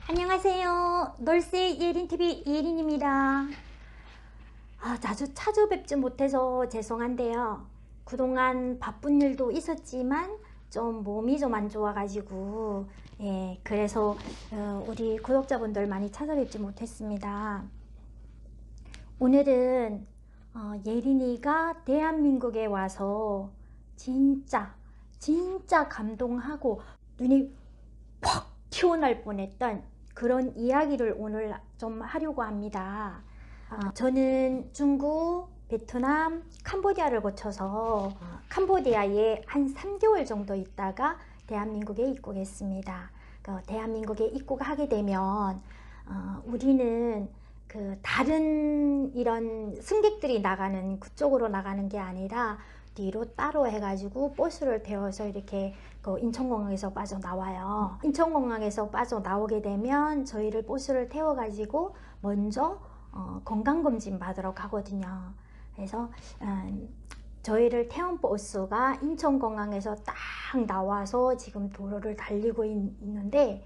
안녕하세요. 놀세 예린TV 예린입니다. 자주 찾아뵙지 못해서 죄송한데요. 그동안 바쁜 일도 있었지만 좀 몸이 좀 안 좋아가지고 그래서 우리 구독자분들 많이 찾아뵙지 못했습니다. 오늘은 예린이가 대한민국에 와서 진짜 감동하고 눈이 퍽 튀어날 뻔했던 그런 이야기를 오늘 좀 하려고 합니다. 저는 중국, 베트남, 캄보디아를 거쳐서 캄보디아에 한 3개월 정도 있다가 대한민국에 입국했습니다. 대한민국에 입국하게 되면 우리는 다른 이런 승객들이 나가는 그쪽으로 나가는 게 아니라 뒤로 따로 해가지고 버스를 태워서 이렇게 인천공항에서 빠져나와요. 인천공항에서 빠져나오게 되면 저희를 버스를 태워가지고 먼저 건강검진 받으러 가거든요. 그래서 저희를 태운 버스가 인천공항에서 딱 나와서 지금 도로를 달리고 있는데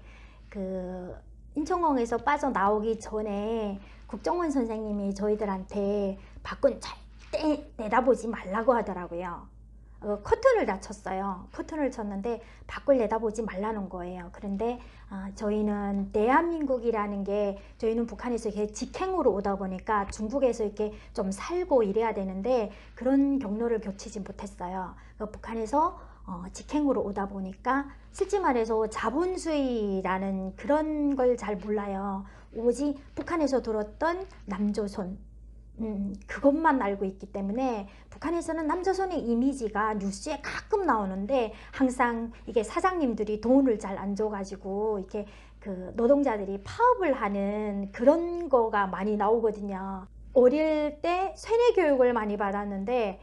인천공항에서 빠져나오기 전에 국정원 선생님이 저희들한테 밖은 절대 내다보지 말라고 하더라고요. 커튼을 다 쳤어요. 커튼을 쳤는데 밖을 내다보지 말라는 거예요. 그런데 저희는 대한민국이라는 게 저희는 북한에서 이렇게 직행으로 오다 보니까 중국에서 이렇게 좀 살고 이래야 되는데 그런 경로를 겪지 못했어요. 북한에서 직행으로 오다 보니까 실제 말해서 자본주의라는 그런 걸 잘 몰라요. 오직 북한에서 들었던 남조선 그것만 알고 있기 때문에 북한에서는 남조선의 이미지가 뉴스에 가끔 나오는데 항상 이게 사장님들이 돈을 잘 안 줘가지고 이렇게 노동자들이 파업을 하는 그런 거가 많이 나오거든요. 어릴 때 세뇌 교육을 많이 받았는데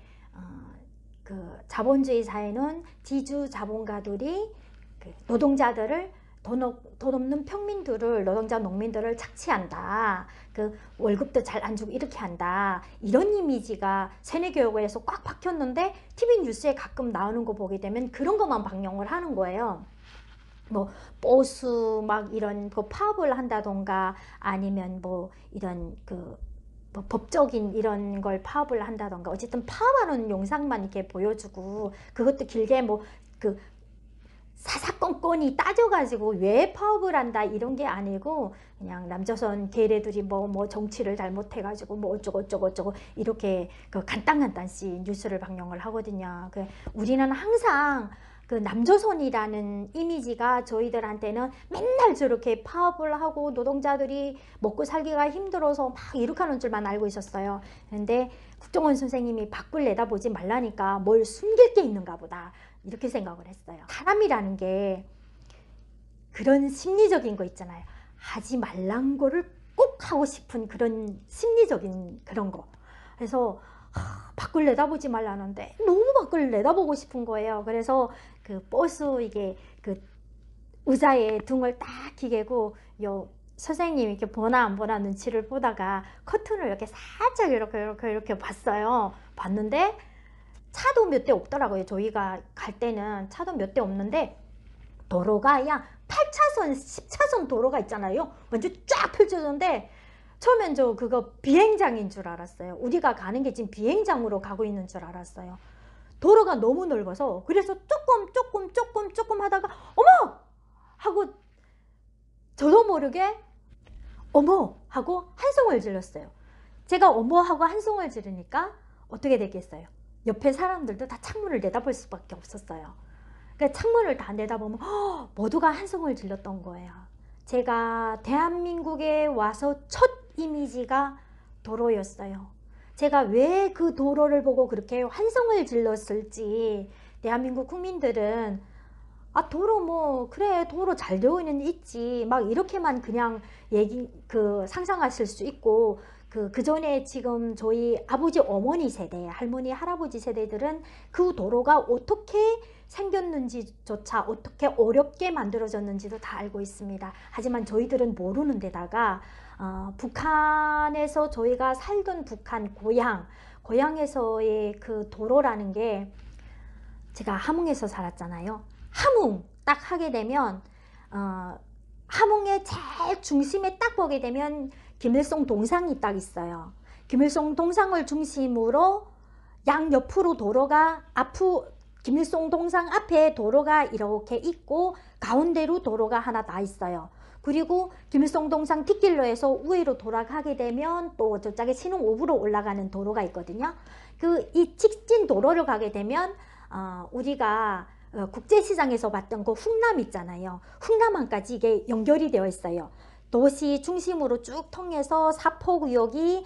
자본주의 사회는 지주 자본가들이 노동자들을 돈 없는 평민들을 노동자 농민들을 착취한다. 월급도 잘 안 주고 이렇게 한다. 이런 이미지가 세뇌교육에서 꽉 박혔는데 TV 뉴스에 가끔 나오는 거 보게 되면 그런 것만 방영을 하는 거예요. 뭐 버스 막 이런 파업을 한다던가 아니면 뭐 이런 뭐 법적인 이런 걸 파업을 한다던가 어쨌든 파업하는 영상만 이렇게 보여주고 그것도 길게 뭐 사사건건이 따져가지고 왜 파업을 한다 이런 게 아니고 그냥 남조선 괴뢰들이 뭐 정치를 잘못해가지고 뭐 어쩌고 이렇게 간단씩 뉴스를 방영을 하거든요. 우리는 항상 남조선이라는 이미지가 저희들한테는 맨날 저렇게 파업을 하고 노동자들이 먹고 살기가 힘들어서 막 이렇게 하는 줄만 알고 있었어요. 그런데 국정원 선생님이 밖을 내다보지 말라니까 뭘 숨길 게 있는가 보다 이렇게 생각을 했어요. 사람이라는 게 그런 심리적인 거 있잖아요. 하지 말란 거를 꼭 하고 싶은 그런 심리적인 그런 거. 그래서 밖을 내다보지 말라는데 너무 밖을 내다보고 싶은 거예요. 그래서 버스 이게 의자에 등을 딱 기대고 선생님이 이렇게 보나 안 보나 눈치를 보다가 커튼을 이렇게 살짝 이렇게 봤어요. 봤는데 차도 몇 대 없더라고요. 저희가 갈 때는 차도 몇 대 없는데 도로가 그냥 8차선 10차선 도로가 있잖아요. 완전 쫙 펼쳐졌는데 처음엔 저 그거 비행장인 줄 알았어요. 우리가 가는 게 지금 비행장으로 가고 있는 줄 알았어요. 도로가 너무 넓어서 그래서 조금 하다가 어머! 하고 저도 모르게 어머! 하고 한숨을 질렀어요. 제가 어머! 하고 한숨을 지르니까 어떻게 되겠어요? 옆에 사람들도 다 창문을 내다볼 수밖에 없었어요. 그러니까 창문을 다 내다보면 모두가 한숨을 질렀던 거예요. 제가 대한민국에 와서 첫 이미지가 도로였어요. 제가 왜 그 도로를 보고 그렇게 환성을 질렀을지 대한민국 국민들은 도로 뭐 그래 도로 잘 되어 있지 막 이렇게만 그냥 상상하실 수 있고 그 전에 지금 저희 아버지 어머니 세대 할머니 할아버지 세대들은 그 도로가 어떻게 생겼는지조차 어떻게 어렵게 만들어졌는지도 다 알고 있습니다. 하지만 저희들은 모르는 데다가 북한에서 저희가 살던 북한 고향에서의 그 도로라는 게 제가 함흥에서 살았잖아요. 함흥 딱 하게 되면 함흥의 제일 중심에 딱 보게 되면 김일성 동상이 딱 있어요. 김일성 동상을 중심으로 양옆으로 도로가 김일성 동상 앞에 도로가 이렇게 있고 가운데로 도로가 하나 나 있어요. 그리고 김일성 동상 뒷길로에서 우회로 돌아가게 되면 또 저쪽에 신흥 5부로 올라가는 도로가 있거든요. 이 직진 도로를 가게 되면 우리가 국제시장에서 봤던 그 흥남 있잖아요. 흥남항까지 이게 연결이 되어 있어요. 도시 중심으로 쭉 통해서 사포구역이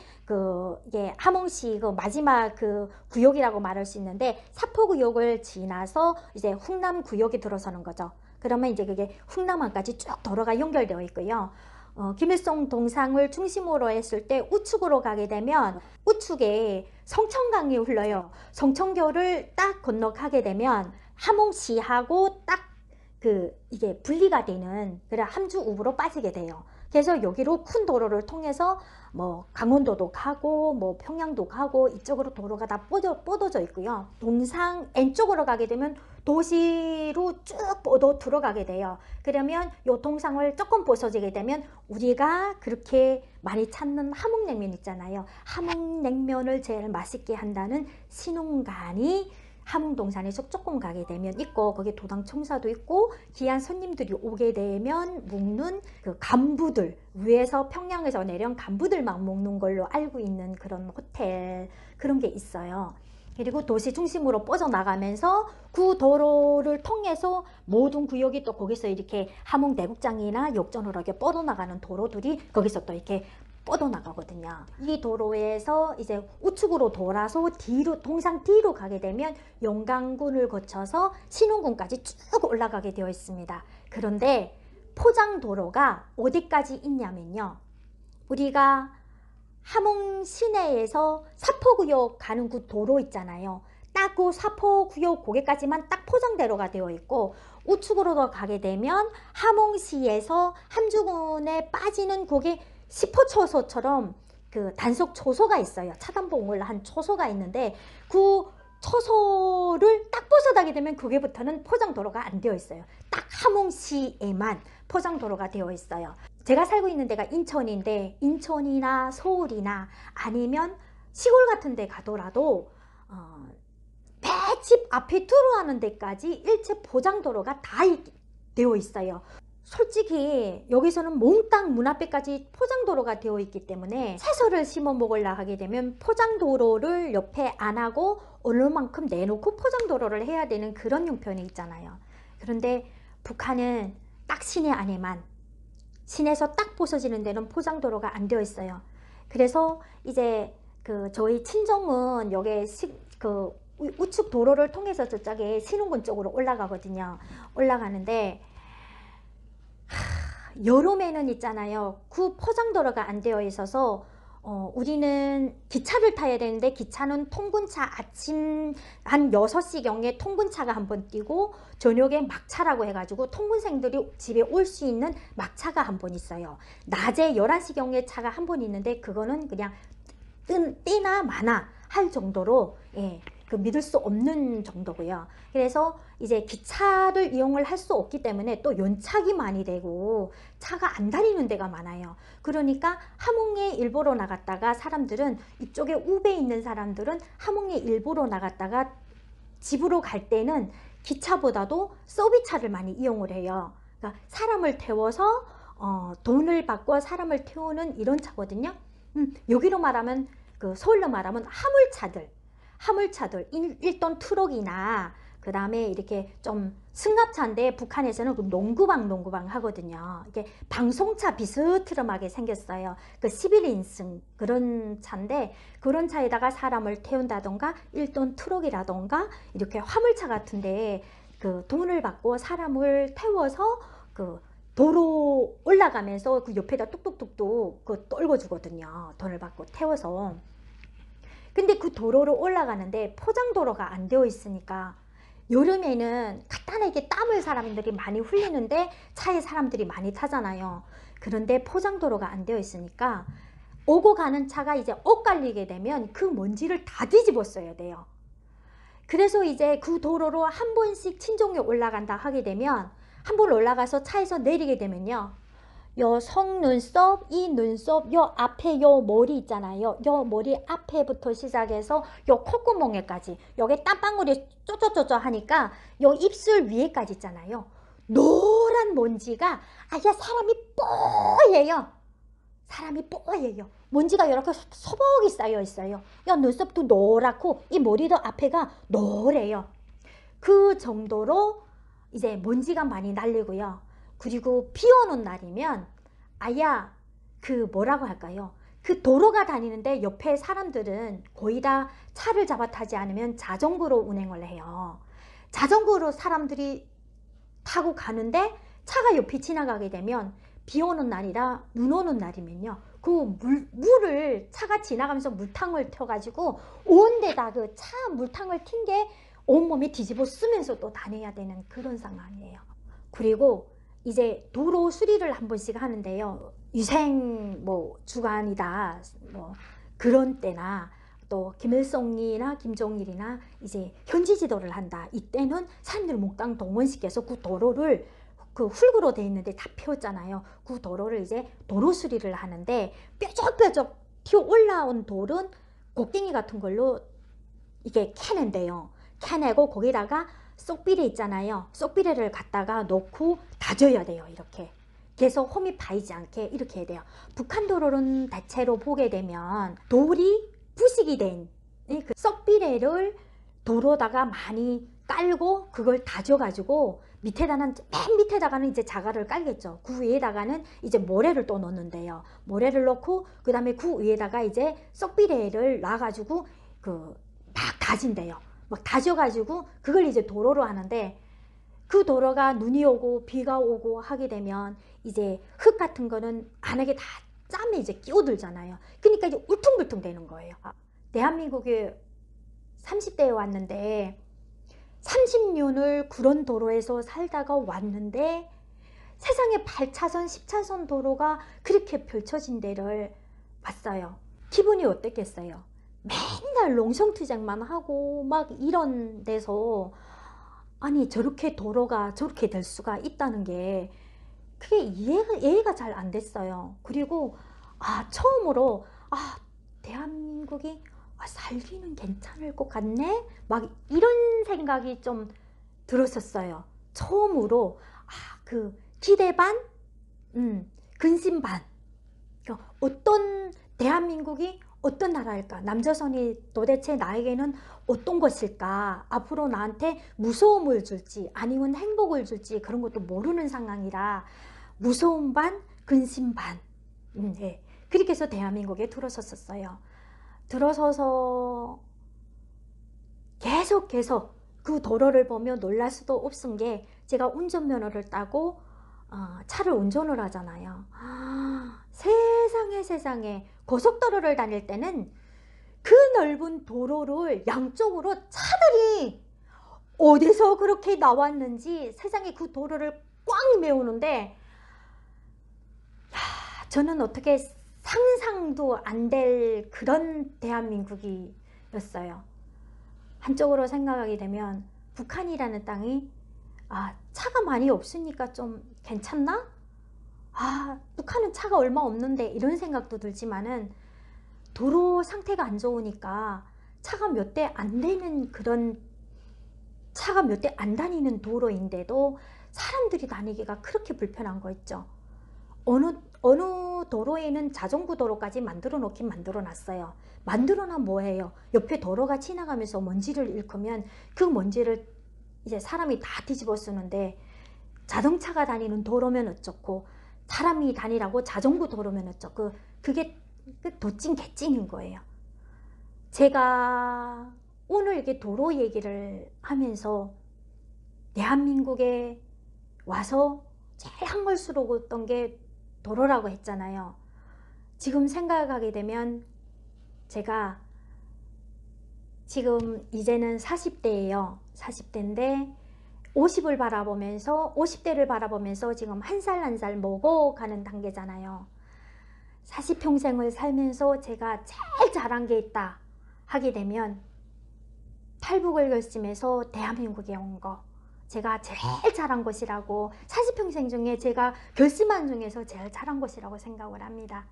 이게 함흥시 마지막 구역이라고 말할 수 있는데, 사포구역을 지나서 이제 흥남구역에 들어서는 거죠. 그러면 이제 그게 흥남항까지 쭉 도로가 연결되어 있고요. 김일성 동상을 중심으로 했을 때 우측으로 가게 되면 우측에 성천강이 흘러요. 성천교를 딱 건너가게 되면 함흥시하고 딱 이게 분리가 되는, 그래 함주 우부로 빠지게 돼요. 그래서 여기로 큰 도로를 통해서 뭐 강원도도 가고 뭐 평양도 가고 이쪽으로 도로가 다 뻗어져 있고요. 동상 N쪽으로 가게 되면 도시로 쭉 뻗어 들어가게 돼요. 그러면 요 동상을 조금 벗어지게 되면 우리가 그렇게 많이 찾는 함흥냉면 있잖아요. 함흥냉면을 제일 맛있게 한다는 신흥관이 함흥동산에서 조금 가게 되면 있고, 거기 도당청사도 있고, 귀한 손님들이 오게 되면 먹는 간부들, 위에서 평양에서 내려온 간부들만 먹는 걸로 알고 있는 그런 호텔, 그런 게 있어요. 그리고 도시 중심으로 뻗어나가면서 그 도로를 통해서 모든 구역이 또 거기서 이렇게 함흥대국장이나 역전으로 이렇게 뻗어나가는 도로들이 거기서 또 이렇게 뻗어나가거든요. 이 도로에서 이제 우측으로 돌아서 동상 뒤로 가게 되면 용강군을 거쳐서 신흥군까지 쭉 올라가게 되어 있습니다. 그런데 포장도로가 어디까지 있냐면요, 우리가 함흥 시내에서 사포구역 가는 그 도로 있잖아요. 딱 그 사포구역 거기까지만 딱 포장대로가 되어 있고, 우측으로 가게 되면 함흥시에서 함주군에 빠지는 거기 10호초소처럼 단속 초소가 있어요. 차단봉을 한 초소가 있는데, 그 초소를 딱 벗어나게 되면 거기부터는 포장도로가 안 되어 있어요. 딱 함흥시에만 포장도로가 되어 있어요. 제가 살고 있는 데가 인천인데, 인천이나 서울이나 아니면 시골 같은 데 가더라도 집 앞에 들어가는 데까지 일체 포장도로가 다 되어 있어요. 솔직히 여기서는 몽땅 문 앞에까지 포장도로가 되어 있기 때문에 채소를 심어 먹으려 하게 되면 포장도로를 옆에 안 하고 어느 만큼 내놓고 포장도로를 해야 되는 그런 형편이 있잖아요. 그런데 북한은 딱 시내 안에만, 시내에서 딱 부서지는 데는 포장도로가 안 되어 있어요. 그래서 이제 저희 친정은 여기 우측 도로를 통해서 저쪽에 신흥군 쪽으로 올라가거든요. 올라가는데 여름에는 있잖아요, 그 포장도로가 안 되어 있어서 우리는 기차를 타야 되는데, 기차는 통근차 아침 한 6시경에 통근차가 한 번 뛰고 저녁에 막차라고 해가지고 통근생들이 집에 올 수 있는 막차가 한 번 있어요. 낮에 11시경에 차가 한 번 있는데 그거는 그냥 떼나 마나 할 정도로 믿을 수 없는 정도고요. 그래서 이제 기차를 이용을 할 수 없기 때문에 또 연착이 많이 되고 차가 안 다니는 데가 많아요. 그러니까 함흥에 일부러 나갔다가 사람들은, 이쪽에 우베에 있는 사람들은 함흥에 일부러 나갔다가 집으로 갈 때는 기차보다도 서비스차를 많이 이용을 해요. 그러니까 사람을 태워서 돈을 받고 사람을 태우는 이런 차거든요. 여기로 말하면 서울로 말하면 화물차들 1톤 트럭이나 그 다음에 이렇게 좀 승합차인데, 북한에서는 농구방 하거든요. 이게 방송차 비스트름하게 생겼어요. 11인승 그런 차인데, 그런 차에다가 사람을 태운다던가 1톤 트럭이라던가 이렇게 화물차 같은데 돈을 받고 사람을 태워서 도로 올라가면서 옆에다 뚝뚝뚝뚝 떨궈 주거든요. 돈을 받고 태워서. 근데 그 도로를 올라가는데 포장도로가 안 되어 있으니까 여름에는 간단하게 땀을 사람들이 많이 흘리는데 차에 사람들이 많이 타잖아요. 그런데 포장도로가 안 되어 있으니까 오고 가는 차가 이제 엇갈리게 되면 그 먼지를 다 뒤집어 써야 돼요. 그래서 이제 그 도로로 한 번씩 친정에 올라간다 하게 되면, 한 번 올라가서 차에서 내리게 되면요, 요 속눈썹, 이 눈썹, 요 앞에 요 머리 있잖아요. 요 머리 앞에부터 시작해서 요 콧구멍에까지, 요게 땀방울이 쪼쪼쪼쪼 하니까 요 입술 위에까지 있잖아요. 노란 먼지가 아야 사람이 뽀예요. 사람이 뽀예요. 먼지가 이렇게 소복이 쌓여 있어요. 요 눈썹도 노랗고 이 머리도 앞에가 노래요. 그 정도로 이제 먼지가 많이 날리고요. 그리고 비 오는 날이면 아야 그 뭐라고 할까요? 그 도로가 다니는데 옆에 사람들은 거의 다 차를 잡아 타지 않으면 자전거로 운행을 해요. 자전거로 사람들이 타고 가는데 차가 옆에 지나가게 되면 비 오는 날이라 눈 오는 날이면요. 그 물을 차가 지나가면서 물탕을 튀어가지고 온 데다 그 차 물탕을 튄 게 온몸이 뒤집어 쓰면서 또 다녀야 되는 그런 상황이에요. 그리고 이제 도로 수리를 한 번씩 하는데요. 위생 뭐 주간이다 뭐 그런 때나 또 김일성이나 김정일이나 이제 현지 지도를 한다. 이때는 사람들을 몽땅 동원시켜서 그 도로를 그 흙으로 돼 있는데 다 피웠잖아요. 그 도로를 이제 도로 수리를 하는데 뾰족뾰족 튀어 올라온 돌은 곡괭이 같은 걸로 이게 캐낸대요. 캐내고 거기다가 쏙비레 있잖아요. 쏙비레를 갖다가 넣고 다져야 돼요. 이렇게 계속 홈이 파이지 않게 이렇게 해야 돼요. 북한 도로는 대체로 보게 되면 돌이 부식이 된 그 쏙비레를 도로다가 많이 깔고 그걸 다져가지고 밑에다는 맨 밑에다가는 이제 자갈을 깔겠죠. 그 위에다가는 이제 모래를 또 넣는데요. 모래를 넣고 그 다음에 그 위에다가 이제 쏙비레를 놔가지고 그 막 다진대요. 막 다져가지고 그걸 이제 도로로 하는데 그 도로가 눈이 오고 비가 오고 하게 되면 이제 흙 같은 거는 안에 다 짬에 이제 끼어들잖아요. 그러니까 이제 울퉁불퉁 되는 거예요. 대한민국에 30대에 왔는데 30년을 그런 도로에서 살다가 왔는데 세상에 8차선 10차선 도로가 그렇게 펼쳐진 데를 봤어요. 기분이 어땠겠어요? 맨날 농성투쟁만 하고 막 이런 데서 아니 저렇게 도로가 저렇게 될 수가 있다는 게 그게 이해가 잘 안 됐어요. 그리고 처음으로 대한민국이 살기는 괜찮을 것 같네? 막 이런 생각이 좀 들었었어요. 처음으로 그 기대 반, 근심 반. 어떤 대한민국이 어떤 나라일까? 남조선이 도대체 나에게는 어떤 것일까? 앞으로 나한테 무서움을 줄지 아니면 행복을 줄지 그런 것도 모르는 상황이라 무서움 반, 근심 반. 네. 그렇게 해서 대한민국에 들어섰었어요. 들어서서 계속 그 도로를 보며 놀랄 수도 없은 게 제가 운전면허를 따고 차를 운전을 하잖아요. 세상에 고속도로를 다닐 때는 그 넓은 도로를 양쪽으로 차들이 어디서 그렇게 나왔는지 세상에 그 도로를 꽉 메우는데 저는 어떻게 상상도 안 될 그런 대한민국이었어요. 한쪽으로 생각하게 되면 북한이라는 땅이 차가 많이 없으니까 좀 괜찮나? 북한은 차가 얼마 없는데 이런 생각도 들지만은 도로 상태가 안 좋으니까 차가 몇 대 안 되는 그런 차가 몇 대 안 다니는 도로인데도 사람들이 다니기가 그렇게 불편한 거 있죠. 어느 도로에는 자전거 도로까지 만들어 놓긴 만들어 놨어요. 만들어놔 뭐해요? 옆에 도로가 지나가면서 먼지를 일으키면 그 먼지를 이제 사람이 다 뒤집어 쓰는데 자동차가 다니는 도로면 어쩌고 사람이 다니라고 자전거 도로면 어쩌고 그게 도찐 개찐인 거예요. 제가 오늘 이렇게 도로 얘기를 하면서 대한민국에 와서 제일 한걸스러웠던 게 도로라고 했잖아요. 지금 생각하게 되면 제가 지금 이제는 40대예요. 40대인데 50을 바라보면서 50대를 바라보면서 지금 한 살 한 살 먹어가는 단계잖아요. 40평생을 살면서 제가 제일 잘한 게 있다 하게 되면 탈북을 결심해서 대한민국에 온 거 제가 제일 잘한 것이라고, 40평생 중에 제가 결심한 중에서 제일 잘한 것이라고 생각을 합니다.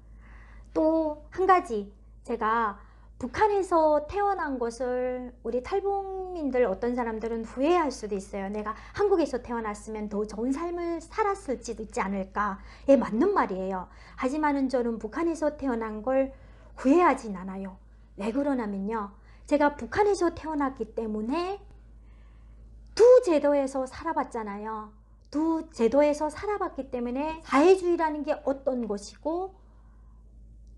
또 한 가지, 제가 북한에서 태어난 것을 우리 탈북민들 어떤 사람들은 후회할 수도 있어요. 내가 한국에서 태어났으면 더 좋은 삶을 살았을지도 있지 않을까. 예, 맞는 말이에요. 하지만은 저는 북한에서 태어난 걸 후회하진 않아요. 왜 그러냐면요, 제가 북한에서 태어났기 때문에 두 제도에서 살아봤잖아요. 두 제도에서 살아봤기 때문에 사회주의라는 게 어떤 것이고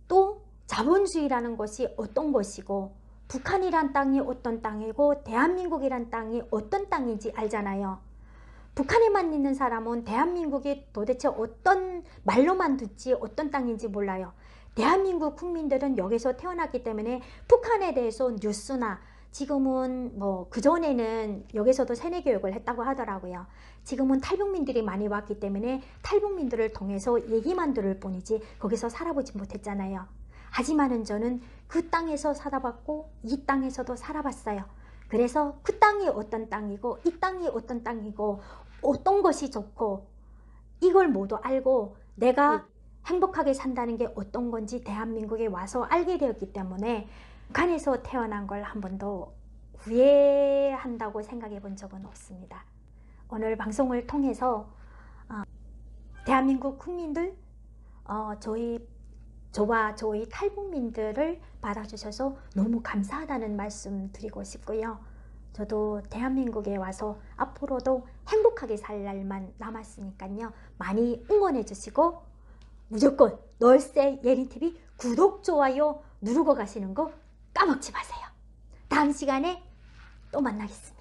또 자본주의라는 것이 어떤 것이고 북한이란 땅이 어떤 땅이고 대한민국이란 땅이 어떤 땅인지 알잖아요. 북한에만 있는 사람은 대한민국이 도대체 어떤, 말로만 듣지 어떤 땅인지 몰라요. 대한민국 국민들은 여기서 태어났기 때문에 북한에 대해서 뉴스나, 지금은 뭐 그전에는 여기서도 세뇌교육을 했다고 하더라고요. 지금은 탈북민들이 많이 왔기 때문에 탈북민들을 통해서 얘기만 들을 뿐이지 거기서 살아보지 못했잖아요. 하지만은 저는 그 땅에서 살아봤고 이 땅에서도 살아봤어요. 그래서 그 땅이 어떤 땅이고 이 땅이 어떤 땅이고 어떤 것이 좋고 이걸 모두 알고 내가 행복하게 산다는 게 어떤 건지 대한민국에 와서 알게 되었기 때문에 북한에서 태어난 걸 한 번도 후회한다고 생각해 본 적은 없습니다. 오늘 방송을 통해서 대한민국 국민들, 저와 저희 탈북민들을 받아주셔서 너무 감사하다는 말씀 드리고 싶고요. 저도 대한민국에 와서 앞으로도 행복하게 살 날만 남았으니까요. 많이 응원해 주시고 무조건 널세 예린TV 구독, 좋아요 누르고 가시는 거 까먹지 마세요. 다음 시간에 또 만나겠습니다.